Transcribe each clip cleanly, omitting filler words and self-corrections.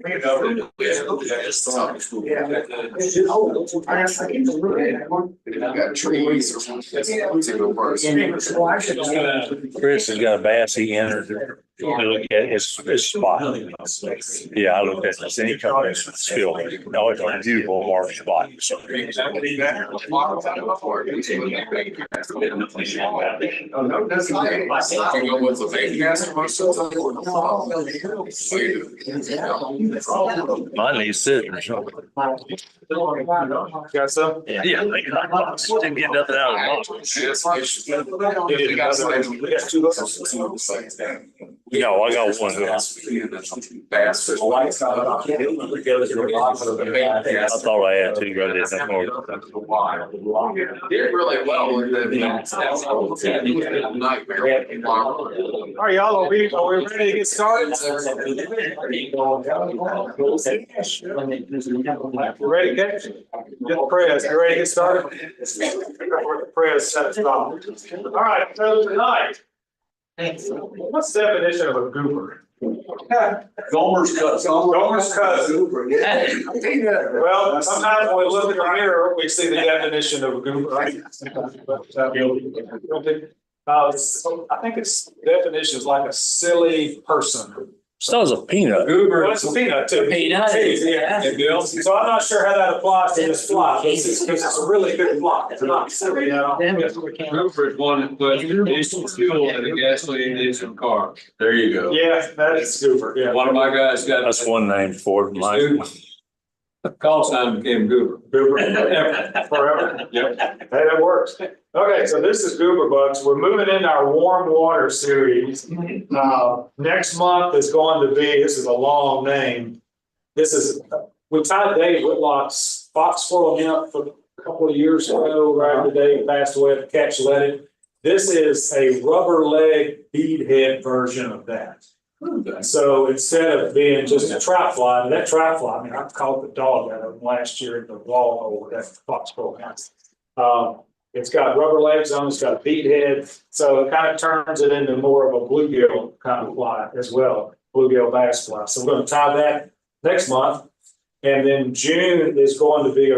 Chris has got a bass he entered to look at his spot. Yeah, I looked at this and he comes in still. No, it's a beautiful mark spot. Mine needs scissors. Got some? Yeah, didn't get nothing out of it. No, I got one. I thought I had two, but I didn't. Did really well with the All right, y'all, are we ready to get started? You ready, Kate? Get the press. You ready to get started? Press set it off. All right, so tonight, what's the definition of a goober? Gomer's cousin. Gomer's cousin. Well, sometimes when we look in the mirror, we see the definition of a goober. Right? I think its definition is like a silly person. So is a peanut. Goober, well, it's a peanut too. Peanut, yeah. So I'm not sure how that applies to this fly, because it's a really good fly. It's not silly at all. Goober is one that puts diesel fuel in a gasoline engine car. There you go. Yeah, that is Goober. Yeah. One of my guys got. That's one name for it. Mine. Call sign became Goober. Goober. Forever. Yep. Hey, that works. Okay, so this is Goober Bugs. We're moving into our warm water series. Next month is going to be, this is a long name. We tied Dave Whitlock's fox squirrel nymph for a couple of years ago, right? The day he passed away at the catch letting. This is a rubber leg beadhead version of that. So instead of being just a trout fly, that trout fly, I mean, I caught the dog out of him last year in the wall hole that fox squirrel house. It's got rubber legs on, it's got a bead head, so it kind of turns it into more of a bluegill kind of fly as well, bluegill bass fly. So we're going to tie that next month. And then June is going to be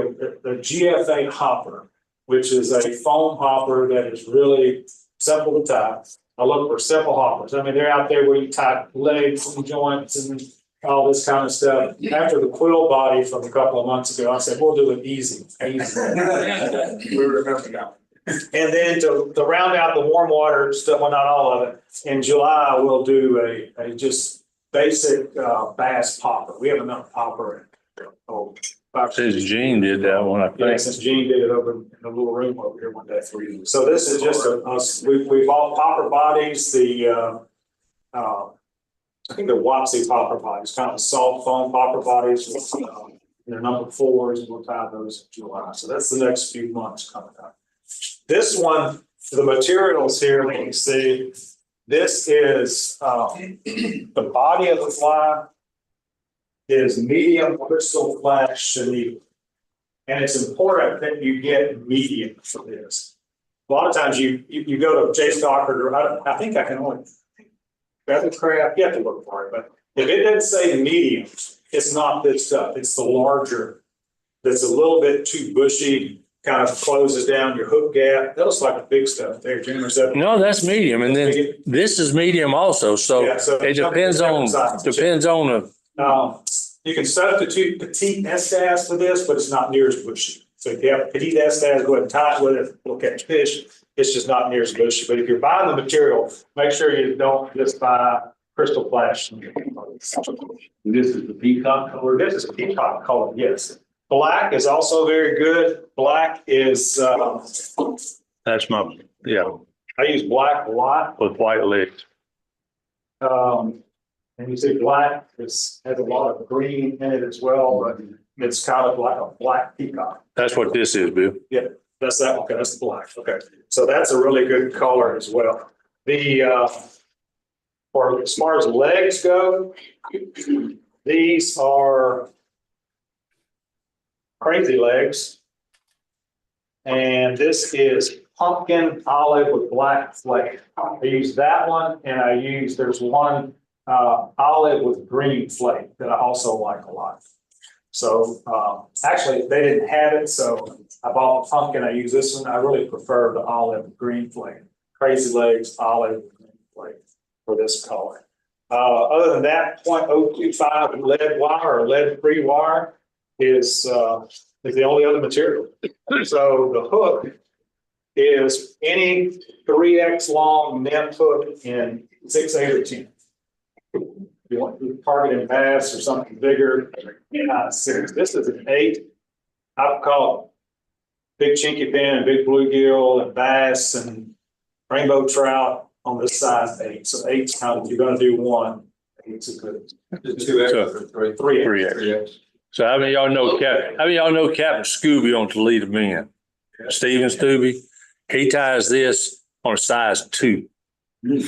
the GFA hopper, which is a foam hopper that is really simple to tie. I look for simple hoppers. I mean, they're out there where you tie legs and joints and all this kind of stuff. After the quill body from a couple of months ago, I said, we'll do it easy. We remember that. And then to round out the warm water stuff, well, not all of it, in July, we'll do a just basic bass popper. We have enough popper. Since Gene did that one, I think. Yeah, since Gene did it over in the little room over here one day. So this is just we've all popper bodies, I think they're Wapsie popper bodies, kind of soft foam popper bodies. They're number 4s, we'll tie those in July. So that's the next few months coming up. This one, the materials here, let me see. This is the body of the fly is medium Krystal flash chenille. And it's important that you get medium for this. A lot of times you go to J Stockard, or I think I can only feather craft, you have to look for it, but if it doesn't say medium, it's not this stuff. It's the larger that's a little bit too bushy, kind of closes down your hook gap. That looks like the big stuff there, Jim. No, that's medium, and then this is medium also. So, yeah, so it depends on the. You can substitute petite Estas for this, but it's not near as bushy. So if you have petite Estas, go ahead and tie it with it. We'll catch fish. It's just not near as bushy. But if you're buying the material, make sure you don't just buy Krystal flash. This is the peacock color. This is a peacock color, yes. Black is also very good. Black is That's my, yeah, I use black a lot. with white legs. And you see black has a lot of green in it as well, but it's kind of like a black peacock. That's what this is, Bill. Yeah, that's that. Okay, that's the black. Okay, so that's a really good color as well. Or as far as legs go, these are crazy legs, and this is pumpkin olive with black flake. I use that one, and there's one olive with green flake that I also like a lot. So, actually, they didn't have it, so I bought the pumpkin. I use this one. I really prefer the olive with green flake. Crazy Legs olive with green flake for this color. Other than that, 0.025 lead wire or lead-free wire is the only other material. So the hook is any 3X long net hook in 6, 8, or 10. If you want to target in bass or something bigger, six. This is an 8. I call it big chinquapin and big bluegill and bass and rainbow trout on this size 8. So 8's kind of, if you're going to do one, 8's a good. 2X or 3? 3X. 3X. So how many of y'all know Captain Scooby on Toledo Men? Stephen Stooby. He ties this on a size 2 2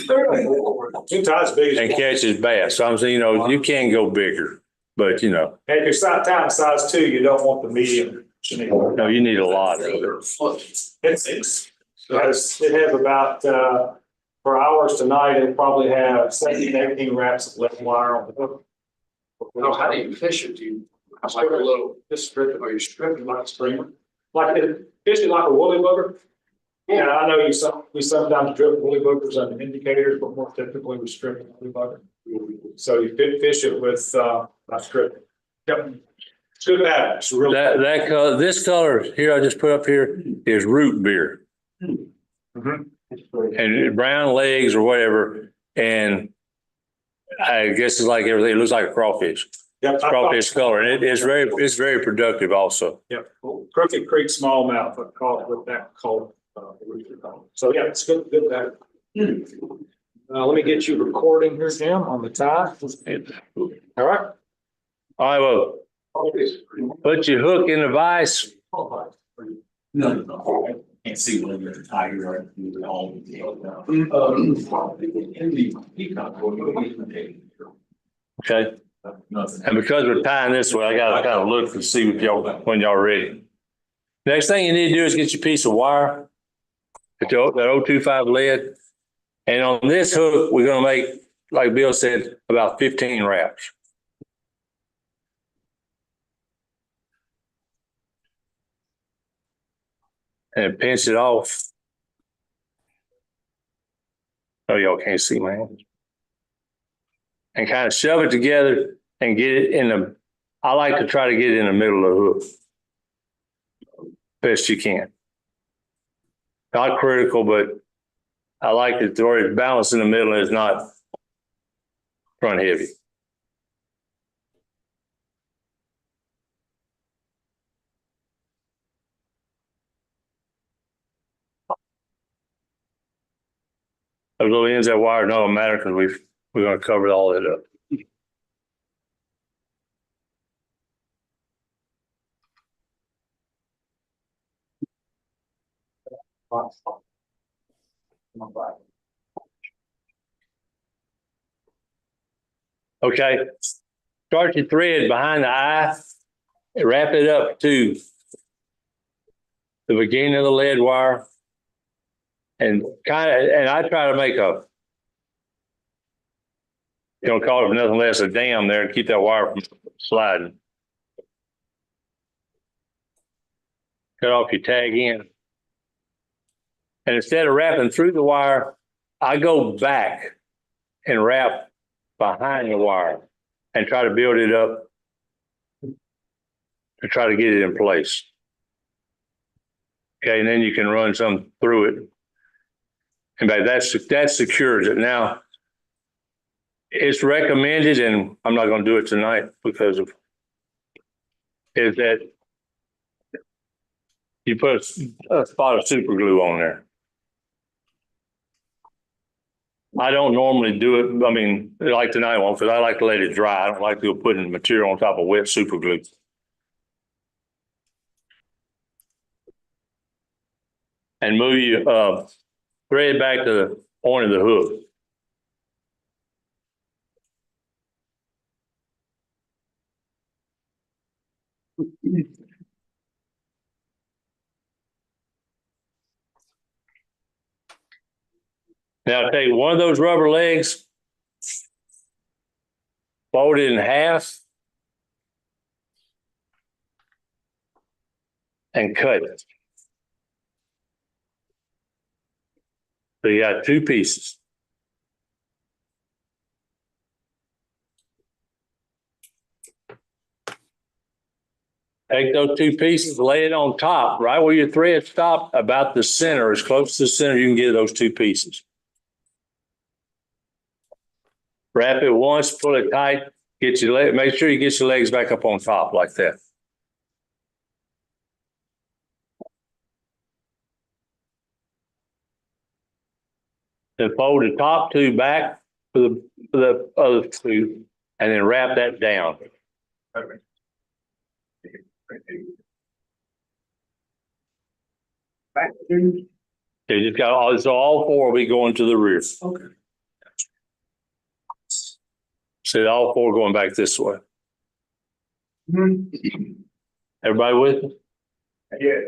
times big. and catches bass. So I'm saying, you can go bigger, but And if you're size 2, you don't want the medium. no, you need a lot of it. It has about, for hours tonight, it'll probably have 17, 18 wraps of lead wire on the hook. Oh, how do you fish it? Do you like a little, just strip it, or you strip it like a streamer? Fishing like a woolly bugger. Yeah, I know we sometimes drip woolly buggers on indicator, but more typically we strip a woolly bugger. So you fish it with, not stripping. Yep. It's good pattern. It's really. That color, this color here I just put up here is root beer. And brown legs or whatever, and I guess it's like everything. It looks like a crawfish. Yep. Crawfish color, and it's very productive also. Yep. Crooked Creek smallmouth, I call it with that color. So yeah, it's good pattern. Let me get you recording here, Jim, on the tie. All right. All right, well, put your hook in the vise. No. Can't see when you're a tiger or all the in the Peacock. Okay. And because we're tying this way, I gotta kind of look to see if when y'all ready. Next thing you need to do is get your piece of wire, that 025 lead. And on this hook, we're gonna make, like Bill said, about 15 wraps. And pinch it off. Oh, y'all can't see my hands. And kind of shove it together and get it I like to try to get it in the middle of the hook. Best you can. Not critical, but I like it where it's balanced in the middle and it's not front heavy. Those little ends of that wire don't matter because we're going to cover all that up. Okay. Start your thread behind the eye and wrap it up to the beginning of the lead wire. And I try to make call it nothing less a dam there to keep that wire from sliding. Cut off your tag end. And instead of wrapping through the wire, I go back and wrap behind the wire and try to build it up to try to get it in place. Okay, and then you can run some through it. And that secures it. Now, it's recommended, and I'm not going to do it tonight because is that you put a spot of super glue on there. I don't normally do it. I mean, like tonight, because I like to let it dry. I don't like to go putting material on top of wet super glue. And move your thread back to the point of the hook. Now take one of those rubber legs fold it in half, and cut it. So you got two pieces. Take those two pieces, lay it on top, right where your thread stopped, about the center, as close to the center you can get those two pieces. Wrap it once, pull it tight, get your leg, make sure you get your legs back up on top like that. Then fold the top two back to the other two, and then wrap that down. You just got all, so all four will be going to the rear. Okay. See, all four going back this way. Everybody with me? Yeah.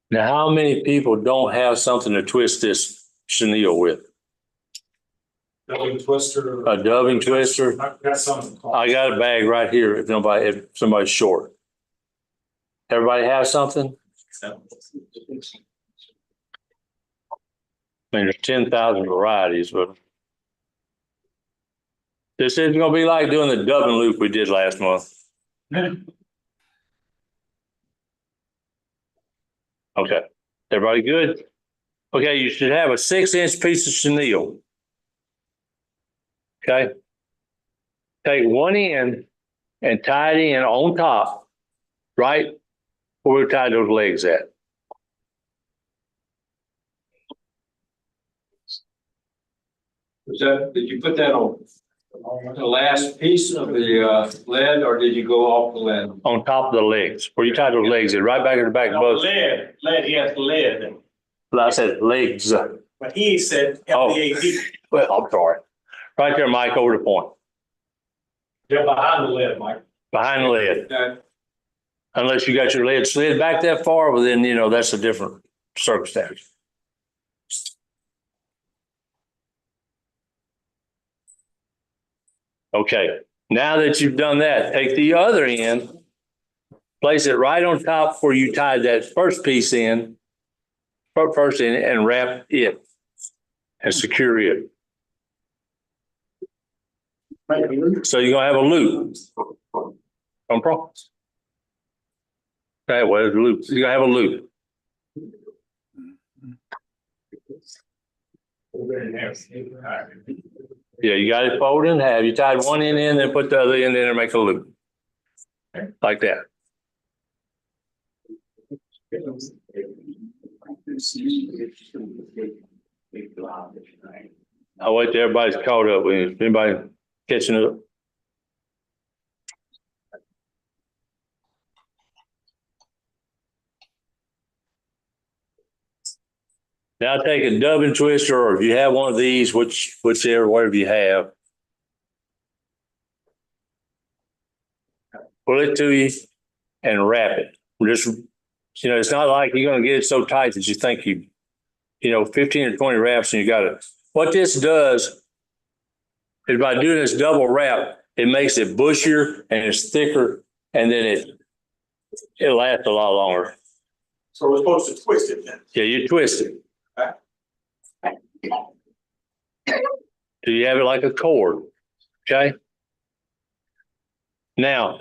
Now, how many people don't have something to twist this chenille with? Dubbing twister. A dubbing twister? I've got some. I got a bag right here if somebody's short. Everybody have something? I mean, there's 10,000 varieties, but this isn't gonna be like doing the dubbing loop we did last month. Okay, everybody good? Okay, you should have a 6-inch piece of chenille. Okay. Take one end and tie it in on top, right where we tied those legs at. Did you put that on the last piece of the lead, or did you go off the lead? On top of the legs, where you tie those legs in, right back in the back of both. Lead, he has lead, I said legs. but he said L-E-A-D. Well, I'm sorry. Right there, Mike, over the point, They're behind the lead, Mike. behind the lid. Okay. Unless you got your lid slid back that far, well, then, that's a different circumstance. Okay, now that you've done that, take the other end, place it right on top where you tied that first piece in, and wrap it and secure it. So you're gonna have a loop. No problem. Okay, well, there's a loop. You're gonna have a loop. Yeah, you got it folded in half. You tied one end in, then put the other end in and make a loop. Like that. I'll wait till everybody's caught up. Anybody catching up? Now take a dubbing twister, or if you have one of these, whichever, whatever you have. Pull it to you and wrap it. Just, it's not like you're gonna get it so tight that you think 15 or 20 wraps and you got it. What this does is by doing this double wrap, it makes it bushier and it's thicker, and then it lasts a lot longer. So we're supposed to twist it then. Yeah, you twist it. Do you have it like a cord? Okay. Now,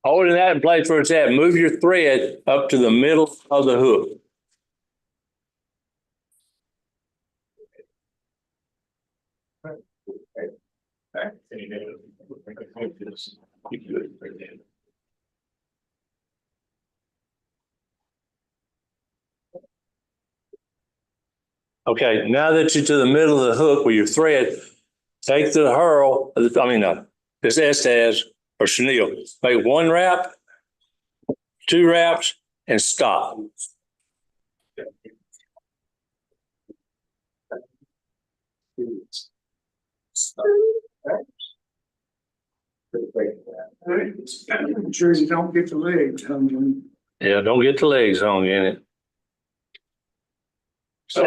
holding that in place where it's at, move your thread up to the middle of the hook. Okay, now that you're to the middle of the hook with your thread, take the this Estaz or chenille, make one wrap, two wraps, and stop. Sure you don't get the legs hung in. Yeah, don't get the legs hung in it. So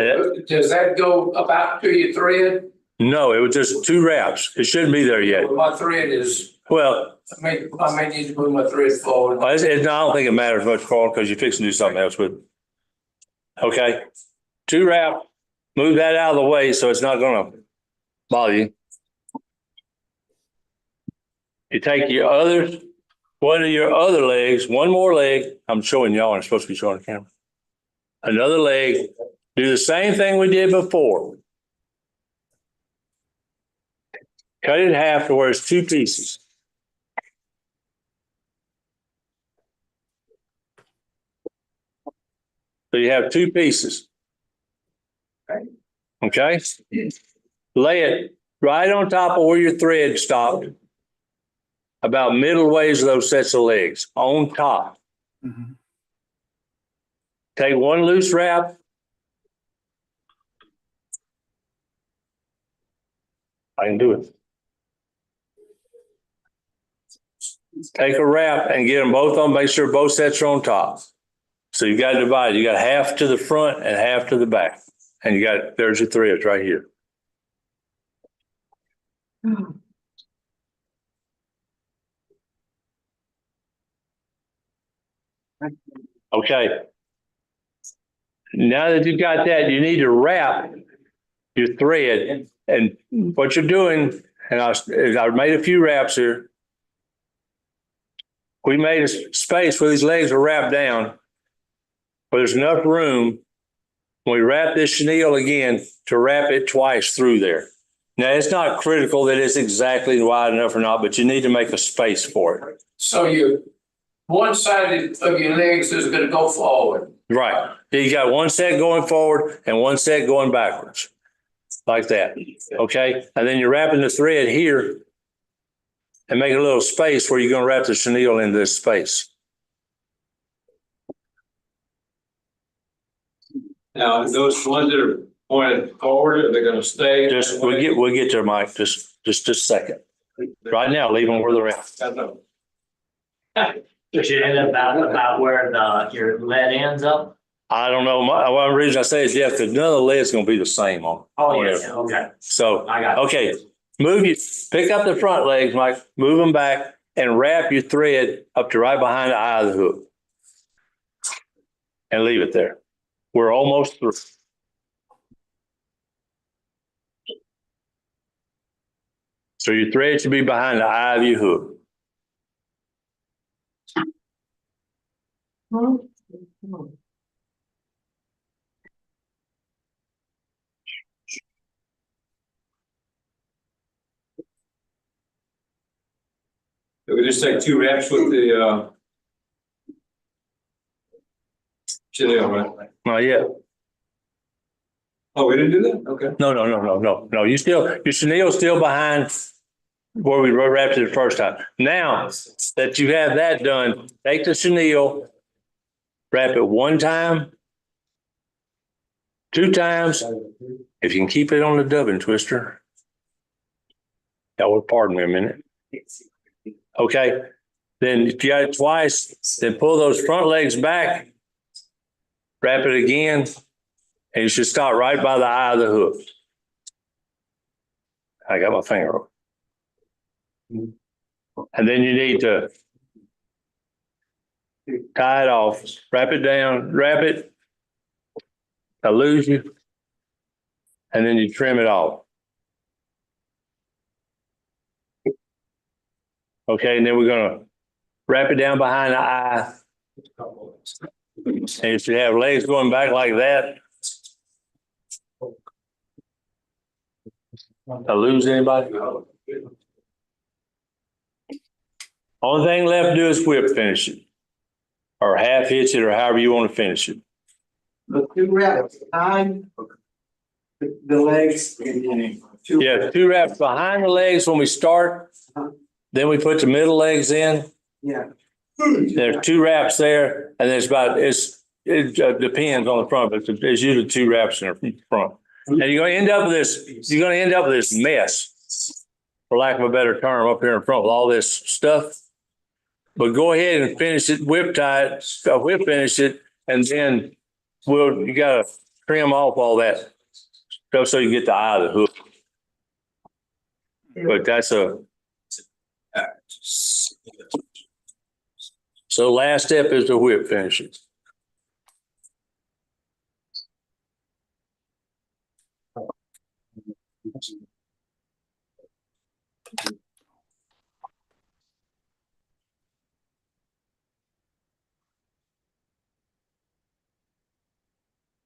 does that go about to your thread? No, it was just 2 wraps. It shouldn't be there yet. My thread is, Well, I may need to move my thread forward. I don't think it matters much, Carl, because you're fixing to do something else with it. Okay, 2 wrap, move that out of the way so it's not gonna bother you. You take your one of your other legs, one more leg. I'm showing y'all, I'm supposed to be showing the camera. Another leg, do the same thing we did before. Cut it in half to where it's 2 pieces. So you have 2 pieces. Okay? Lay it right on top of where your thread stopped. About middle ways of those sets of legs, on top. Take one loose wrap. I can do it. Take a wrap and get them both on, make sure both sets are on top. So you got to divide. You got half to the front and half to the back. And you got, there's your threads right here. Okay. Now that you've got that, you need to wrap your thread. And what you're doing, and I made a few wraps here. We made a space where these legs are wrapped down, where there's enough room when we wrap this chenille again to wrap it twice through there. Now, it's not critical that it's exactly wide enough or not, but you need to make a space for it. So your one side of your legs is gonna go forward. Right. You got one set going forward and one set going backwards. Like that. Okay. And then you're wrapping the thread here and make a little space where you're going to wrap the chenille into this space. Now, those ones that are pointed forward, are they gonna stay? Just, we'll get there, Mike. Just a second. Right now, leave them where they're at. I know. Does it end up about where your lead ends up? I don't know. One reason I say is yes, because none of the lead's going to be the same on. Oh, on yeah, it. okay. So, I got it. okay, pick up the front legs, Mike, move them back and wrap your thread up to right behind the eye of the hook. And leave it there. We're almost through. So your thread should be behind the eye of your hook. We just take 2 wraps with the chenille, right? Not yet. Oh, we didn't do that? Okay. No. You still, your chenille's still behind where we wrapped it the first time. Now that you have that done, take the chenille, wrap it 1 time, 2 times, if you can keep it on the dubbing twister. That would pardon me a minute. Okay, then if you got it twice, then pull those front legs back, wrap it again, and you should stop right by the eye of the hook. I got my finger up. And then you need to tie it off, wrap it down, wrap it, I lose you, and then you trim it off. Okay, and then we're gonna wrap it down behind the eye. And you should have legs going back like that. I lose anybody? Only thing left to do is whip finish it. Or half hitch it or however you want to finish it. The 2 wraps behind the legs. Yeah, 2 wraps behind the legs when we start. Then we put the middle legs in. Yeah. There's 2 wraps there, and it depends on the front, but there's usually 2 wraps in the front. And you're gonna end up with this mess. for lack of a better term, up here in front with all this stuff. But go ahead and finish it, whip tie it, whip finish it, and then you gotta trim off all that stuff so you get the eye of the hook. But that's so last step is the whip finish it.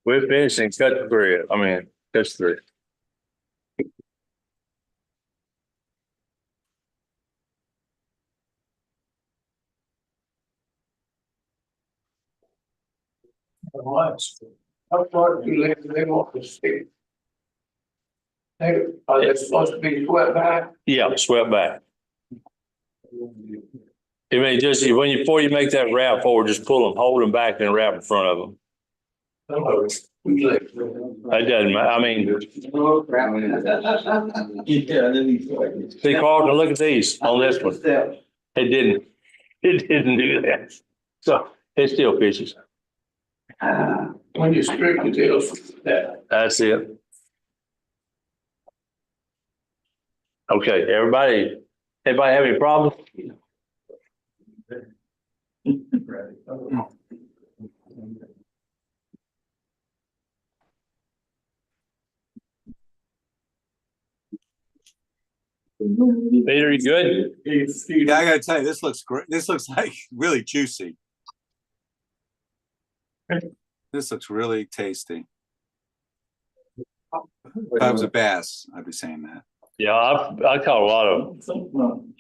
Whip finish and cut the thread. I mean, cut the thread. How far do you let them off the stick? Are they supposed to be swept back? Yeah, swept back. I mean, just before you make that wrap forward, just pull them, hold them back and wrap in front of them. That doesn't matter. I mean, see, Carlton, look at these on this one. It didn't do that. So it still fishes. When you strip the tails, That's it. Okay, everybody have any problems? Peter, you good? Yeah, I gotta tell you, this looks great. This looks like really juicy. This looks really tasty. If I was a bass, I'd be saying that. Yeah, I caught a lot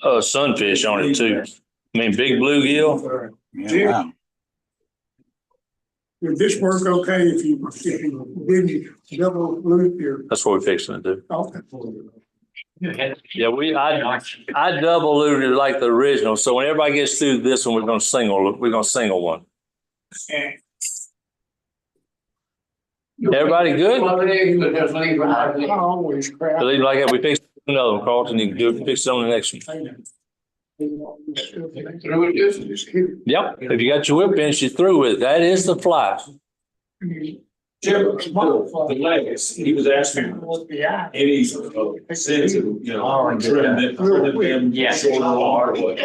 of sunfish on it too. I mean, big bluegill. Yeah, wow. Would this work okay if you didn't double loop your? That's what we're fixing to do. Okay. Yeah, I double looted like the original. So when everybody gets through this one, we're gonna single one. Everybody good? I always crap. Leave like that. We fixed another one, Carlton. You can do it, fix it on the next one. Yep. If you got your whip finish, you're through with it. That is the fly. Jim, the legs, he was asking any sensitive, trim them shorter or hardwood.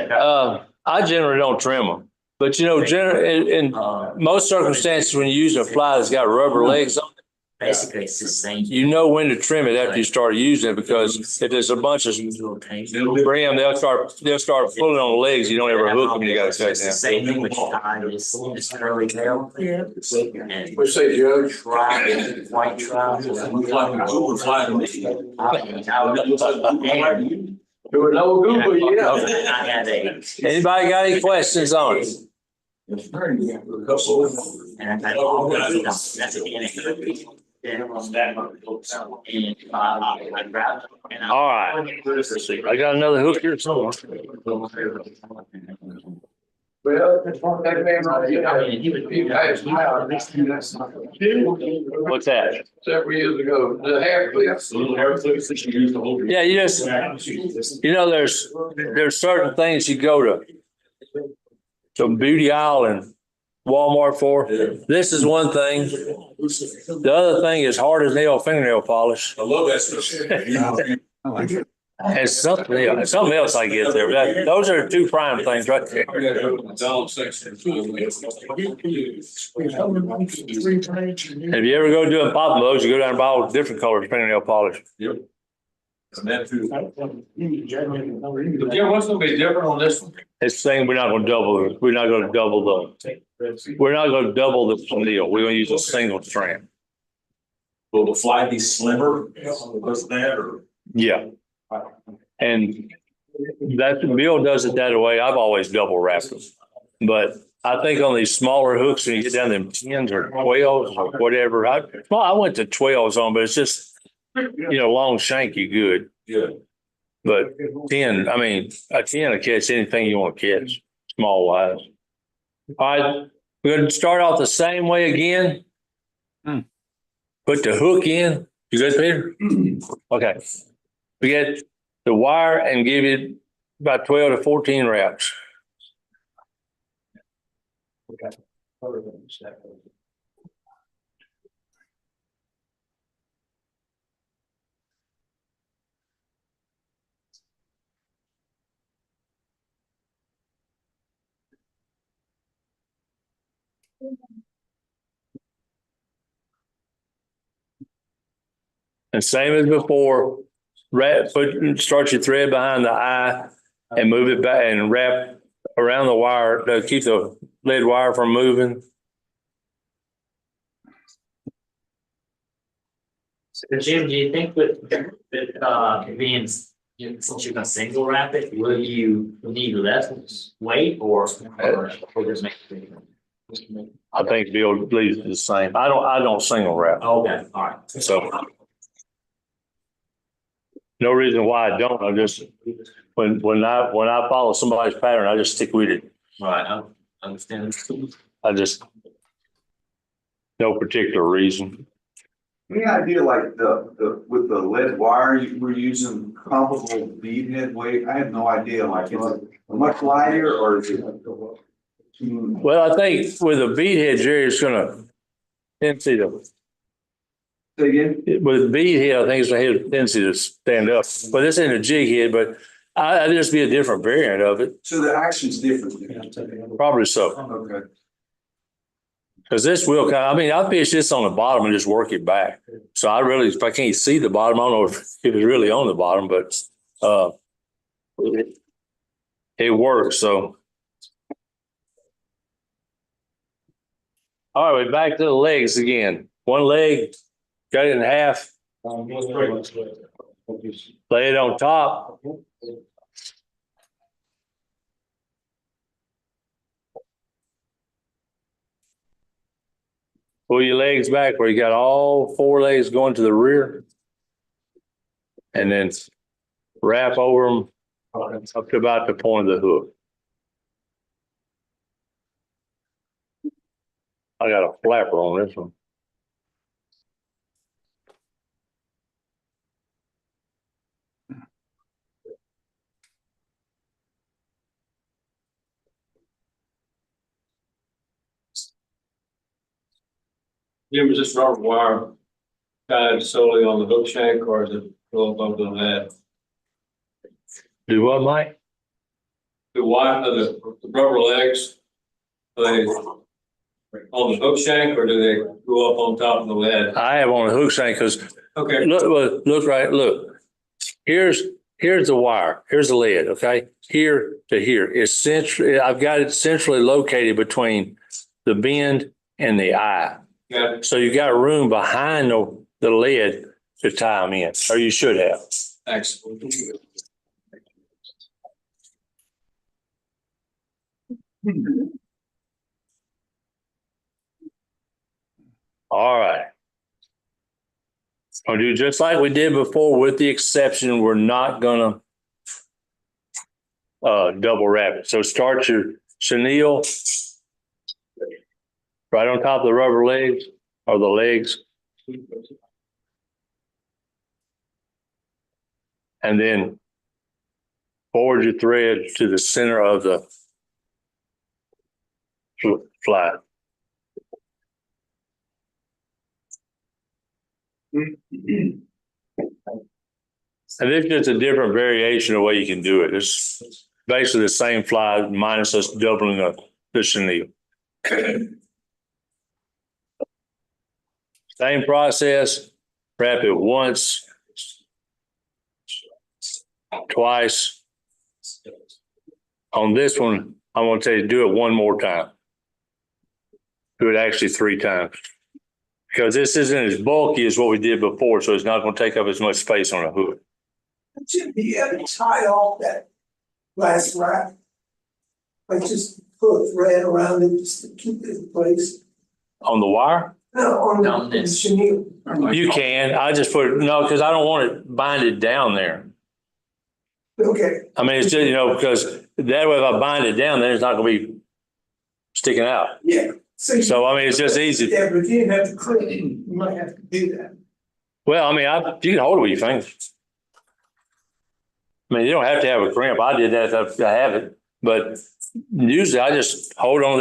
I generally don't trim them, but in most circumstances, when you're using a fly that's got rubber legs on it, Basically, it's the same. you know when to trim it after you start using it, because if there's a bunch of brim, they'll start pulling on the legs. You don't ever hook them. You got to cut It's the same thing with tide, this curly tail. Yeah. And We say Judge. trout, white trout. There was no Goober, yeah. I had Anybody got any questions on it? and I had all that's it. And I grabbed it. And I- All right. I got another hook here somewhere. Well, that man right here, I mean, he was. he passed out What's that? several years ago, the hair clips. Yeah, there's certain things you go to Beauty Aisle and Walmart for. This is one thing. The other thing is hard as nail fingernail polish. I love that stuff. I like it. And something else I get there. Those are the two prime things right there. If you ever go doing popping bugs, you go down and buy all different colors fingernail polish. Yep. And that too. Yeah, what's gonna be different on this one? It's saying we're not going to double the Chenille. We're going to use a single strand. Will the fly be slimmer because of that, or? Yeah. And Bill does it that way. I've always double wrapped them. But I think on these smaller hooks, when you get down to them 10s or 12s or whatever, I went to 12s on, but it's just, long shank, you good. Good. But 10, I mean, a 10 will catch anything you want to catch, small wise. All right, we're going to start off the same way again. Put the hook in. You good, Peter? Okay. We get the wire and give it about 12 to 14 wraps. And same as before, start your thread behind the eye and move it back and wrap around the wire to keep the lead wire from moving. So Jim, do you think with convenience, since you can single wrap it, will you need less weight or just make it? I think Bill leaves it the same. I don't single wrap. Okay, all right. So no reason why I don't. I just, when I follow somebody's pattern, I just stick with it. Right, I understand. I just, no particular reason. Any idea like with the lead wire, you were using comparable bead head weight? I have no idea, like is it much lighter or is it? Well, I think with a bead head, Jerry, it's gonna tendency to, Say again? with a bead head, I think it's gonna have a tendency to stand up. But this ain't a jig head, but I'd just be a different variant of it. So the action's different. Probably so. Okay. Cause this will kind of, I mean, I fish this on the bottom and just work it back. So I really, if I can't see the bottom, I don't know if it's really on the bottom, but, it works. So. All right, we're back to the legs again. One leg, cut it in half, lay it on top. Pull your legs back where you got all four legs going to the rear. And then wrap over them up to about the point of the hook. I got a flapper on this one. Jim, is this rubber wire tied solely on the hook shank or is it go above the lead? Do what, Mike? The wire, the rubber legs, are they on the hook shank or do they go up on top of the lead? I have on a hook shank because Okay. look. Here's the wire. Here's the lead. Okay, here to here. It's centrally. I've got it centrally located between the bend and the eye. Got it. So you got room behind the lead to tie them in, or you should have. Thanks. All right. I'll do just like we did before, with the exception we're not gonna double wrap it. So start your chenille right on top of the rubber legs or the legs. And then forward your thread to the center of the fly. And it's just a different variation of the way you can do it. It's basically the same fly minus us doubling the chenille. Same process, wrap it once, twice. On this one, I'm going to tell you, do it one more time. Do it actually 3 times. Because this isn't as bulky as what we did before, so it's not going to take up as much space on the hook. Jim, do you ever tie off that last wrap? Like just put a thread around it just to keep it in place? On the wire? No, on Down the this. chenille. You can. I just put it, no, because I don't want it binded down there. Okay, I mean, it's just, because that way if I bind it down, then it's not going to be sticking out. yeah. So, I mean, it's just easy. Yeah, but if you didn't have to clip, you might have to do that. Well, I mean, you can hold it with your fingers. I mean, you don't have to have a crimp. I did that to have it, but usually I just hold on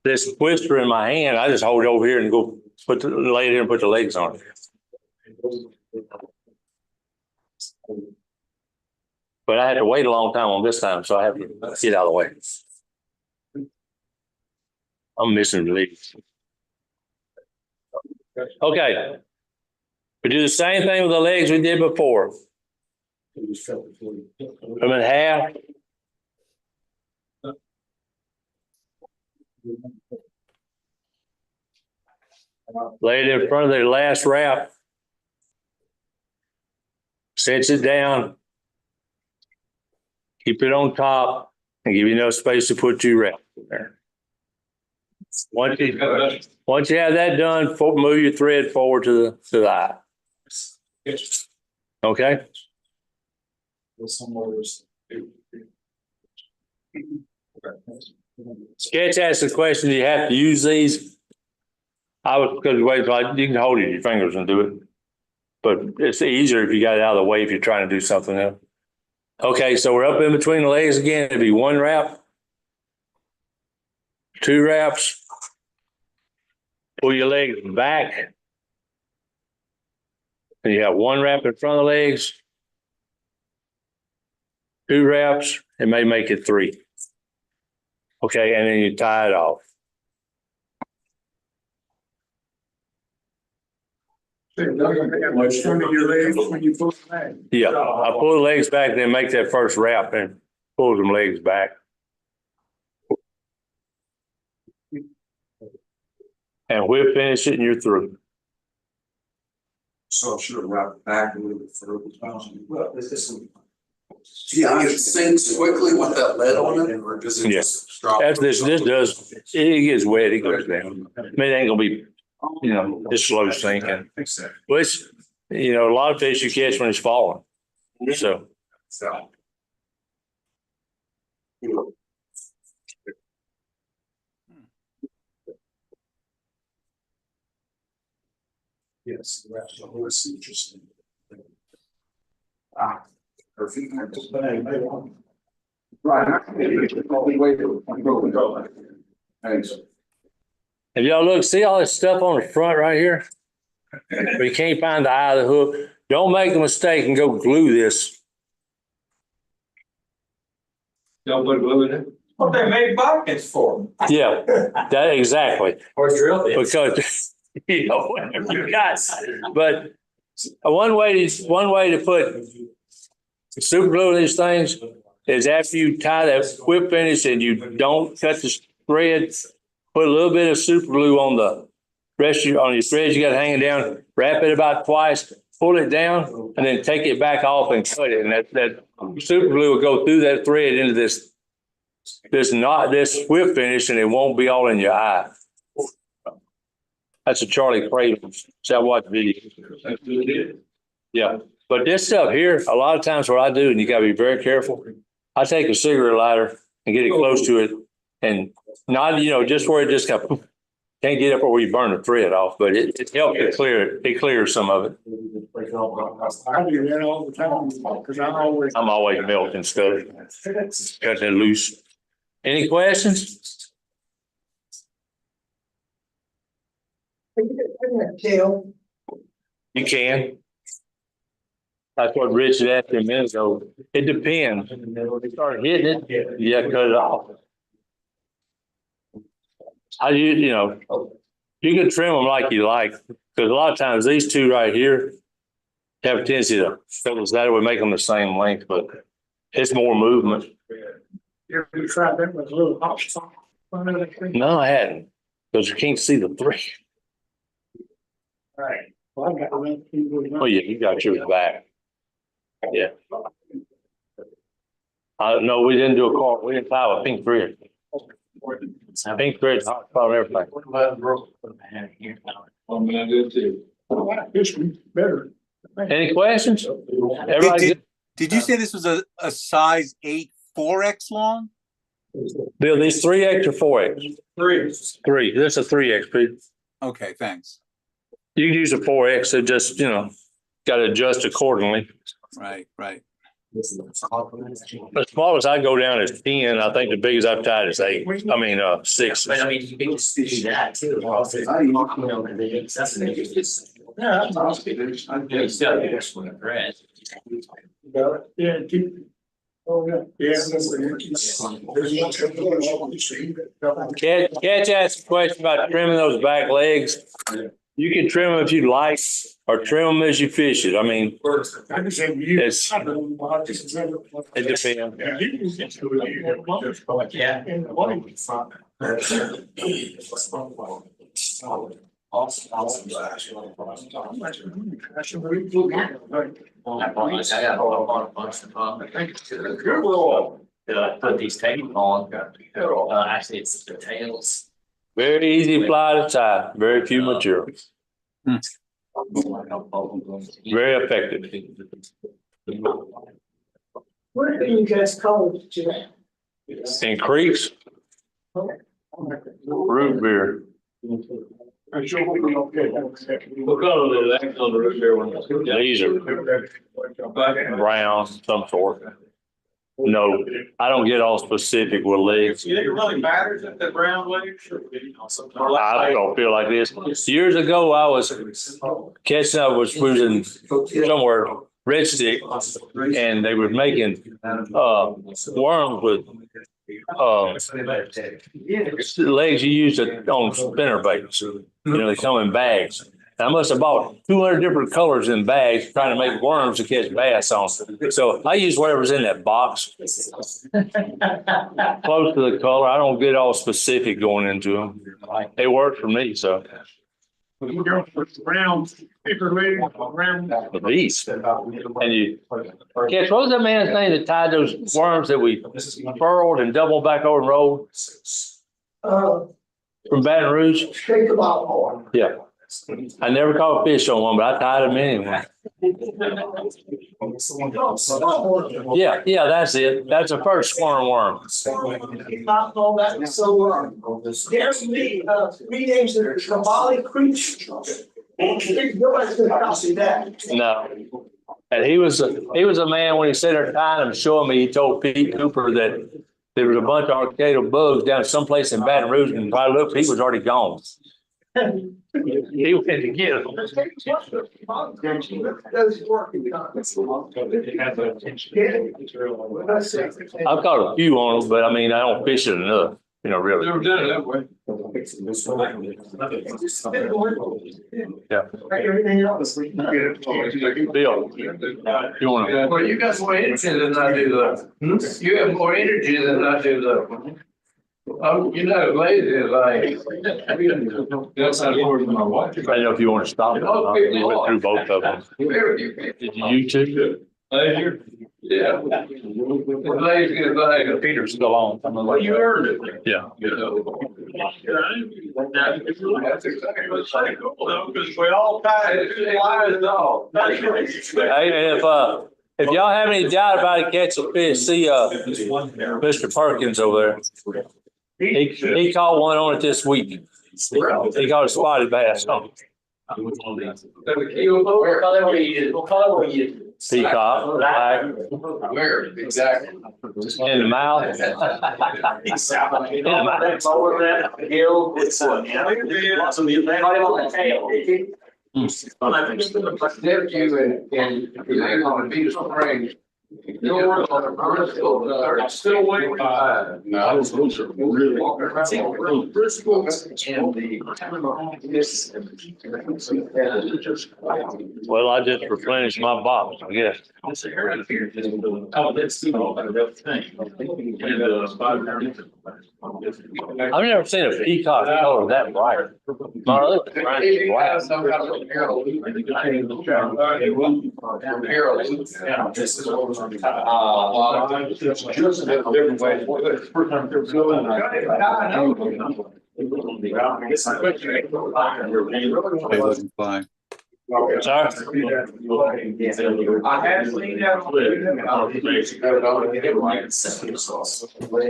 this twister in my hand. I just hold it over here and go lay it here and put the legs on it. But I had to wait a long time on this time, so I have to get out of the way. I'm missing the legs. Okay. We do the same thing with the legs we did before. Them in half. Lay it in front of the last wrap. Cinch it down. Keep it on top and give you enough space to put two wraps in there. Once you have that done, move your thread forward to the eye. Okay? Sketch asked the question, do you have to use these? I was because you can hold it in your fingers and do it. But it's easier if you got it out of the way if you're trying to do something else. Okay, so we're up in between the legs again. It'll be one wrap, two wraps. Pull your legs back. And you have one wrap in front of the legs, two wraps, it may make it three. Okay, and then you tie it off. It doesn't have much front of your legs when you pull it back. Yeah, I pull the legs back, then make that first wrap and pull them legs back. And whip finish it and you're through. So I should have wrapped it back a little bit further. Well, this is. Yeah, it sinks quickly with that lead on it, or does it just drop? After this does, it gets wet, it goes down. I mean, it ain't gonna be, just slow sinking. Which, a lot of fish you catch when it's falling. So. Yes, that's interesting. Perfect. Right. Thanks. Have y'all look, see all this stuff on the front right here? But you can't find the eye of the hook. Don't make the mistake and go glue this. Don't put glue in it. What they made buckets for. Yeah, that exactly. Or drill bits. Because, whatever you got. But one way to put super glue these things is after you tie that whip finish and you don't cut the thread, put a little bit of super glue on the rest of on your threads you got hanging down, wrap it about twice, pull it down, and then take it back off and cut it. And that super glue will go through that thread into this whip finish, and it won't be all in your eye. That's a Charlie Cradle. See, I watched video. Yeah. But this stuff here, a lot of times what I do, and you gotta be very careful, I take a cigarette lighter and get it close to it and not, just where it just can't get up where you burn the thread off, but it helps to clear it. It clears some of it. I do that all the time because I'm always melting stuff, cutting it loose. Any questions? Tail, You can. That's what Richard asked me a minute ago. It depends. When they start hitting it, you have to cut it off. You can trim them like you like, because a lot of times these two right here have a tendency to fellas that would make them the same length, but it's more movement. You ever tried that with a little hot sauce? No, I hadn't, because you can't see the thread. Right. Well, I got Oh yeah, you got yours back. Yeah. No, we didn't do a car. We didn't tie a pink thread. Pink thread, hot spot and everything. I'm gonna do it too. This one's better. Any questions? Everybody, Did you say this was a size 8 4X long? Bill, these 3X or 4X? 3. This is a 3X, Pete. Okay, thanks. You can use a 4X, so just, got to adjust accordingly. Right. The smallest I go down is 10. I think the biggest I've tied is 8. I mean, 6. But I mean, you can just do that too. Also, you know, and then that's the biggest. Yeah, that's awesome. You still have this one, right? Yeah, oh, yeah. Catch asked a question about trimming those back legs. You can trim them if you like, or trim them as you fish it. I mean, it's, it depends. Put these tails on. Actually, it's the tails. Very easy fly to tie, very few materials. Very effective. Where do you guys call it, Jim? In creeks, root beer, What color is that on the root beer one? these are brown, some sort. No, I don't get all specific with legs. You think it really matters if the brown legs or? I don't feel like this. Years ago, I was catching up, we was in somewhere, Red Stick, and they were making, worms with, legs you use on spinner baits. You know, they come in bags. I must have bought 200 different colors in bags trying to make worms to catch bass on. So I use whatever's in that box. Close to the color. I don't get all specific going into them. They work for me, so. Brown, paper leg, brown. The beast. And you catch, what was that man's name that tied those worms that we furled and doubled back over and rolled from Baton Rouge? Shake them out more. Yeah. I never caught a fish on one, but I tied them anyway. Yeah, that's it. That's the first squirm worm. All that, so, there's me, renames it Kamali Creek. Nobody's gonna copy that. No. And he was a man, when he said they're tying them, showing me, he told Pete Cooper that there was a bunch of arcadal bugs down someplace in Baton Rouge, and if I looked, he was already gone. He went to get them. I've caught a few on them, but I mean, I don't fish it enough, you know, really. Never done it that way. Yeah. Everything else. Bill, you want to? Well, you got more energy than I do though. You have more energy than I do though. You're not as lazy as I am. That's how it works with my wife. I don't know if you want to stop it. We went through both of them. Did you too? Laser? Yeah. As lazy as I am. Peter's still on. Well, you earned it. Yeah. That's exactly what I'm saying. Because we all tied it to the wires dog. Hey, if y'all have any doubt about it catching fish, see, Mr. Perkins over there. He caught one on it this week. He caught a spotted bass on it. What color were you? Peacock, black, Where exactly? in the mouth. Left you and you ain't gonna be strange. You're on the Krystal, still waiting. No, those are really. Well, I just replenished my box, I guess. Oh, that's I've never seen a peacock color that bright. My other one's black. They wasn't flying. Sorry? I have seen that.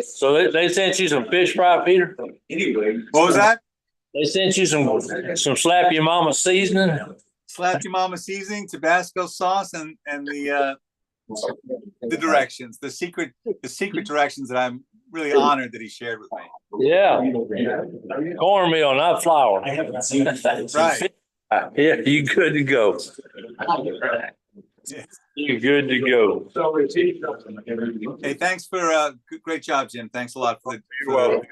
So they sent you some fish fry, Peter? What was that? They sent you some slap your mama seasoning? Slap your mama seasoning, Tabasco sauce, and the the directions, the secret directions that I'm really honored that he shared with me. Yeah. Cornmeal, not flour. Right. Yeah, you good to go. You good to go. Hey, thanks for great job, Jim. Thanks a lot for the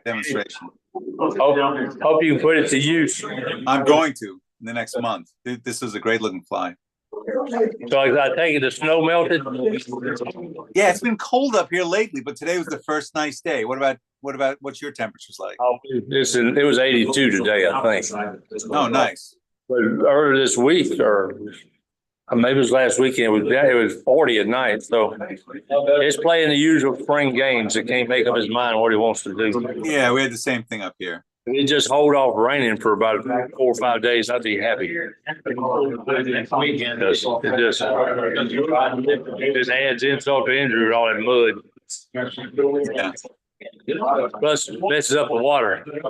demonstration. Hope you can put it to use. I'm going to in the next month. This was a great looking fly. So I take it the snow melted? Yeah, it's been cold up here lately, but today was the first nice day. What's your temperatures like? It was 82 today, I think. Oh, nice. But earlier this week, or maybe it was last weekend, it was 40 at night. So it's playing the usual spring games. It can't make up his mind what he wants to do. Yeah, we had the same thing up here. It just hold off raining for about 4 or 5 days. I'd be happy. It just adds insult to injury with all that mud. Yeah. Plus messes up the water. Yeah,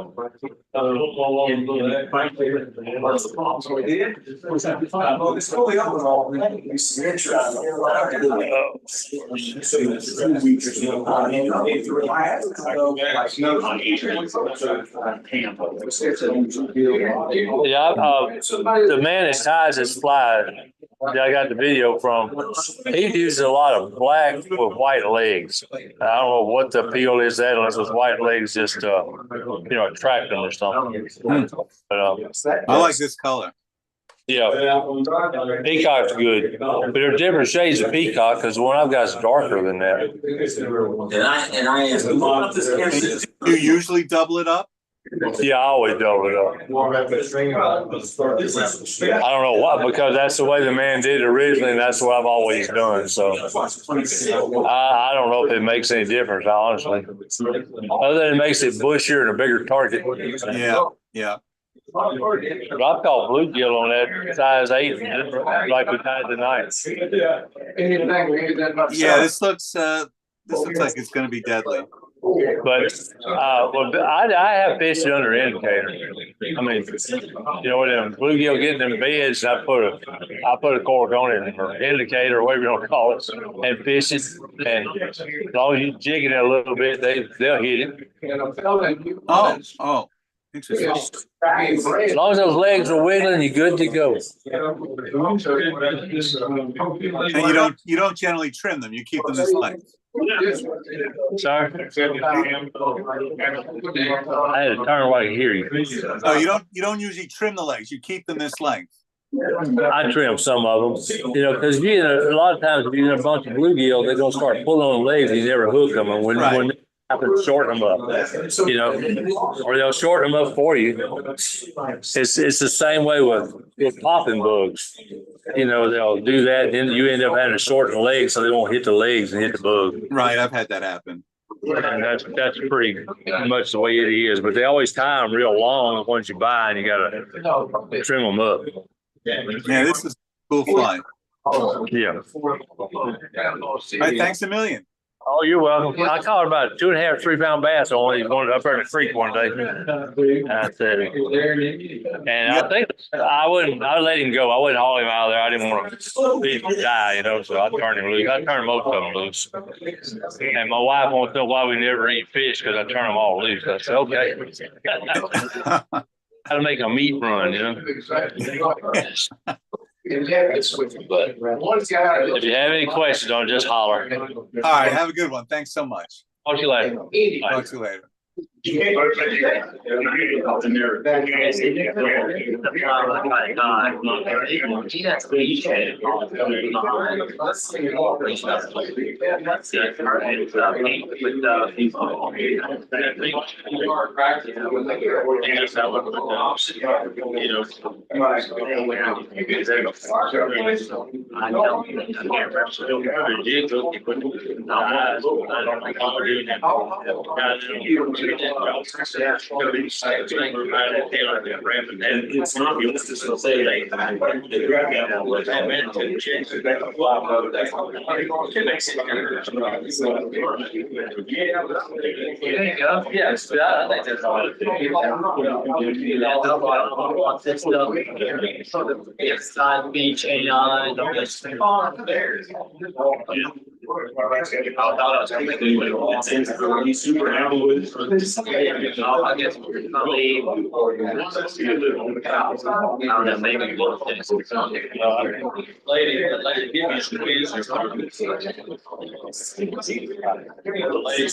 the man that ties his fly, I got the video from, he uses a lot of black with white legs. I don't know what the appeal is that, unless those white legs just, attract them or something. But, I like this color. yeah, peacock's good, but there are different shades of peacock because the one I've got is darker than that. And I asked. Do you usually double it up? Yeah, I always double it up. I don't know why, because that's the way the man did it originally, and that's what I've always done. So I don't know if it makes any difference, honestly. Other than it makes it bushier and a bigger target. Yeah, yeah. But I've caught bluegill on that size 8, like we tied tonight. Yeah, this looks like it's going to be deadly. But I have fished under indicator. I mean, when them bluegill get in them beds, I put a cork on it, or indicator, or whatever you want to call it, and fish it. And as long as you jig it a little bit, they'll hit it. Oh, interesting. As long as those legs are wiggling, you're good to go. And you don't generally trim them. You keep them this length. Sorry, I had to turn away to hear you. Oh, you don't usually trim the legs. You keep them this length. I trim some of them, because a lot of times if you get a bunch of bluegill, they're gonna start pulling on the legs. And you never hook them, and when they happen, shorten them up, or they'll shorten them up for you. It's the same way with popping bugs. They'll do that, and then you end up having to shorten the legs so they won't hit the legs and hit the bug. Right, I've had that happen. And that's pretty much the way it is. But they always tie them real long once you buy, and you gotta trim them up. Yeah, this is a cool fly. Yeah. All right, thanks a million. Oh, you're welcome. I caught about 2.5, 3 pound bass on one up there in the creek one day. I said, and I think I would let him go. I wouldn't haul him out of there. I didn't want to leave him die, so I turned him loose. I turned most of them loose. And my wife wants to know why we never eat fish, because I turn them all loose. I said, okay. How to make a meat run, But if you have any questions, don't just holler. All right, have a good one. Thanks so much. Talk to you later. Talk to you later. it's not realistic to say they grab that one, that man to change the back of it makes it. There you go. Yes, I think that's all. It's side beach and Super happy I guess probably, I don't know, maybe one thing. Lady, give me a squeeze or something. Lady.